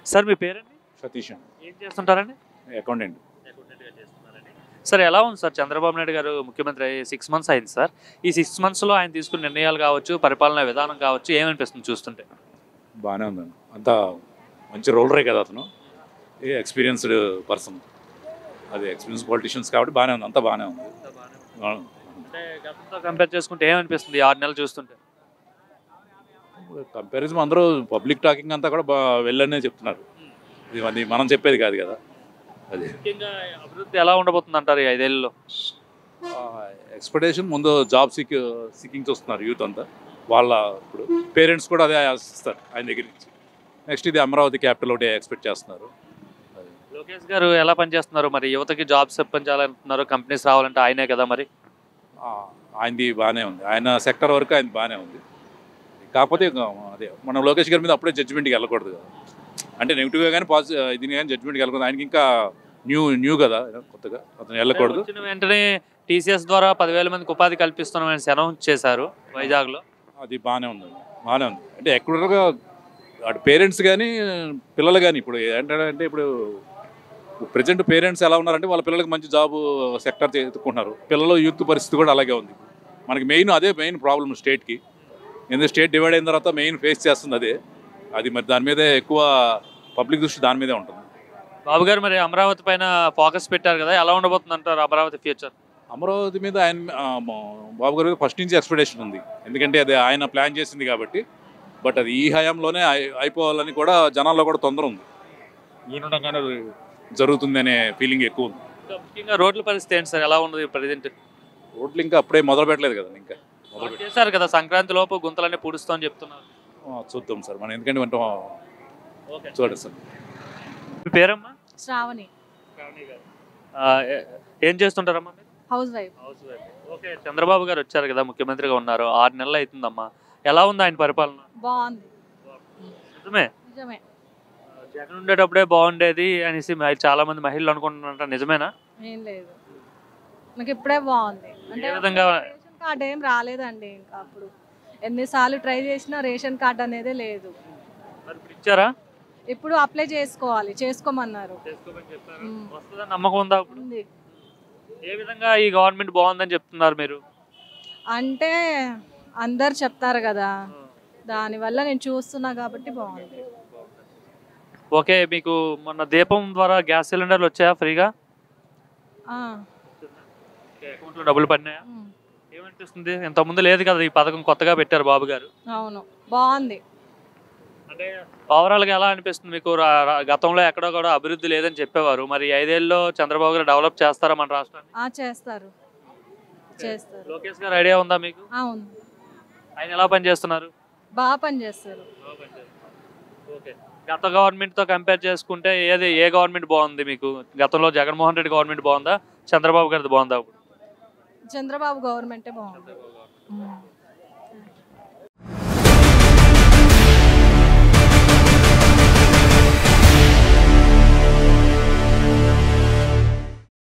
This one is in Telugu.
సార్ మీ పేరండి? సతీష్ ఏం చేస్తుంటారండి? అకౌంటెంట్. అకౌంటెంట్‌గా చేస్తున్నారండి. సార్ ఎలా ఉంది సార్ చంద్రబాబు నాయుడు గారు ముఖ్యమంత్రి అయ్యి 6 మంత్స్ అయింది సార్. ఈ 6 మంత్స్‌లో ఆయన తీసుకున్న నిర్ణయాలు కావచ్చు, పరిపాలనా విధానం కావచ్చు ఏమనిపిస్తుంది చూస్తుంటే? బాగానే ఉందండి. అంతా మంచి రోలరే కదా అతను. Experienced person. అది ఎక్స్పీరియన్స్ పొలిటీషియన్స్ కాబట్టి బాగానే ఉంది. అంతా బాగానే ఉంది. అంటే గతంతో కంపేర్ చేసుకుంటే ఏమనిపిస్తుంది ఈ 6 నెలలు చూస్తుంటే? కంపారిజన్ అందరూ పబ్లిక్ టాకింగ్ అంతా కూడా వెళ్ళనే చెప్తున్నారు. ఇది మనం చెప్పేది కాదు కదా. అది ముఖ్యంగా అభివృద్ధి ఎలా ఉండబోతుంది అంటారు ఈ 5 ఏళ్లలో? ఎక్స్పెక్టేషన్ ముందు జాబ్ సీకింగ్స్ వస్తున్నారు యూత్ అంతా. వాళ్ళ ఇప్పుడు పేరెంట్స్ కూడా అదే ఆశిస్తారు ఆయన దగ్గర నుంచి. నెక్స్ట్ ఇది అమరావతి క్యాపిటల్ ఒకటి ఎక్స్పెక్ట్ చేస్తున్నారు. లోకేష్ గారు ఎలా పనిచేస్తున్నారు మరి? యువతకి జాబ్స్ ఇప్పించాలంటున్నారు, కంపెనీస్ రావాలంటే ఆయనే కదా మరి. ఆయనది బాగానే ఉంది. ఆయన సెక్టర్ వరకు ఆయన బాగానే ఉంది. కాకపోతే అదే మనం లోకేష్ గారి మీద అప్పుడే జడ్జిమెంట్కి వెళ్ళకూడదు కదా. అంటే నెగిటివ్గా కానీ పాజిటివ్ ఇది కానీ జడ్జిమెంట్కి వెళ్ళకూడదు. ఆయనకి ఇంకా న్యూ కదా కొత్తగా అతను వెళ్ళకూడదు. వచ్చిన వెంటనే టీసీఎస్ ద్వారా 10,000 మందికి ఉపాధి కల్పిస్తున్నామని అనౌన్స్ చేశారు వైజాగ్లో. అది బాగానే ఉంది. అంటే ఎక్కడగా అటు పేరెంట్స్ కానీ పిల్లలు కానీ ఇప్పుడు ఏంటంటే ఇప్పుడు ప్రజెంట్ పేరెంట్స్ ఎలా ఉన్నారంటే వాళ్ళ పిల్లలకి మంచి జాబ్ సెక్టర్ ఎత్తుకుంటున్నారు. పిల్లలు యూత్ పరిస్థితి కూడా అలాగే ఉంది. మనకి మెయిన్ ప్రాబ్లం స్టేట్కి. ఎందుకంటే స్టేట్ డివైడ్ అయిన తర్వాత మెయిన్ ఫేస్ చేస్తుంది అది మరి దాని మీదే ఎక్కువ పబ్లిక్ దృష్టి దాని మీదే ఉంటుంది. బాబు గారు మరి అమరావతి పైన ఫోకస్ పెట్టారు కదా, ఎలా ఉండబోతుంది అంటారు అమరావతి ఫ్యూచర్? అమరావతి మీద ఆయన బాబు గారి ఫస్ట్ నుంచి ఎక్స్పెక్టేషన్ ఉంది. ఎందుకంటే అది ఆయన ప్లాన్ చేసింది కాబట్టి. బట్ అది ఈ హయాంలోనే అయిపోవాలని కూడా జనాల్లో కూడా తొందర ఉంది. ఈయనగానే జరుగుతుంది అనే ఫీలింగ్ ఎక్కువ ఉంది. ముఖ్యంగా రోడ్ల పరిస్థితి ఏంటి సార్, ఎలా ఉంది ప్రజెంట్? రోడ్లు ఇంకా అప్పుడే మొదలు పెట్టలేదు కదా. ఇంకా చేశారు కదా, సంక్రాంతి లోపు గుంతలన్నీ పూడుస్తామని చెప్తున్నారు. చూద్దాం సార్ మనం, ఎందుకంటే చూడండి సార్. మీ పేరమ్మా? శ్రావణి. ఏం చేస్తుంటారమ్మా మీరు? House wife. ఓకే, చంద్రబాబు గారు వచ్చారు కదా, ముఖ్యమంత్రిగా ఉన్నారు, 6 నెలలు అవుతుందమ్మా. ఎలా ఉంది ఆయన పరిపాలన? బాగుంది. నిజమే. జగన్ ఉండేటప్పుడే బాగుండేది అనేసి చాలా మంది మహిళలు అనుకుంటున్నారంట, నిజమేనా? ఏం లేదు, నాకు ఇప్పుడే బాగుంది. అంటే విధంగా రేషన్ కార్డు ఏం రాలేదండి. ఇంకా అప్పుడు ఎన్నిసార్లు ట్రై చేసినా రేషన్ కార్డు అనేది లేదు. ఇచ్చారా? ఇప్పుడు అప్లై చేసుకోమన్నారు. నమ్మకం ఉందా? ఏ విధంగా ఈ గవర్నమెంట్ బాగుందని చెప్తున్నారు మీరు? అంటే అందరు చెప్తారు కదా, దానివల్ల నేను చూస్తున్నా కాబట్టి బాగుంది. ఓకే, మీకు మొన్న దీపం ద్వారా గ్యాస్ సిలిండర్లు వచ్చాయా ఫ్రీగా? అకౌంట్లో డబ్బులు పడినాయా? ఏమనిపిస్తుంది? ఇంతకుముందు లేదు కదా ఈ పథకం, కొత్తగా పెట్టారు బాబు గారు. అవును, బాగుంది. అంటే ఓవరాల్గా ఎలా అనిపిస్తుంది మీకు? గతంలో ఎక్కడో కూడా అభివృద్ధి లేదని చెప్పేవారు, మరి 5 ఏళ్ళలో చంద్రబాబు గారు డెవలప్ చేస్తారా మన రాష్ట్రాన్ని? చేస్తారు. లోకేష్ గారు ఐడియా ఉందా మీకు? అవును. ఆయన ఎలా పనిచేస్తున్నారు? బాగా పనిచేస్తారు. ఓకే, గత గవర్నమెంట్ తో కంపేర్ చేసుకుంటే ఏ గవర్నమెంట్ బాగుంది మీకు? గతంలో జగన్మోహన్ రెడ్డి గవర్నమెంట్ బాగుందా, చంద్రబాబు గారిది బాగుందా? చంద్రబాబు గవర్నమెంటే బాగుంది.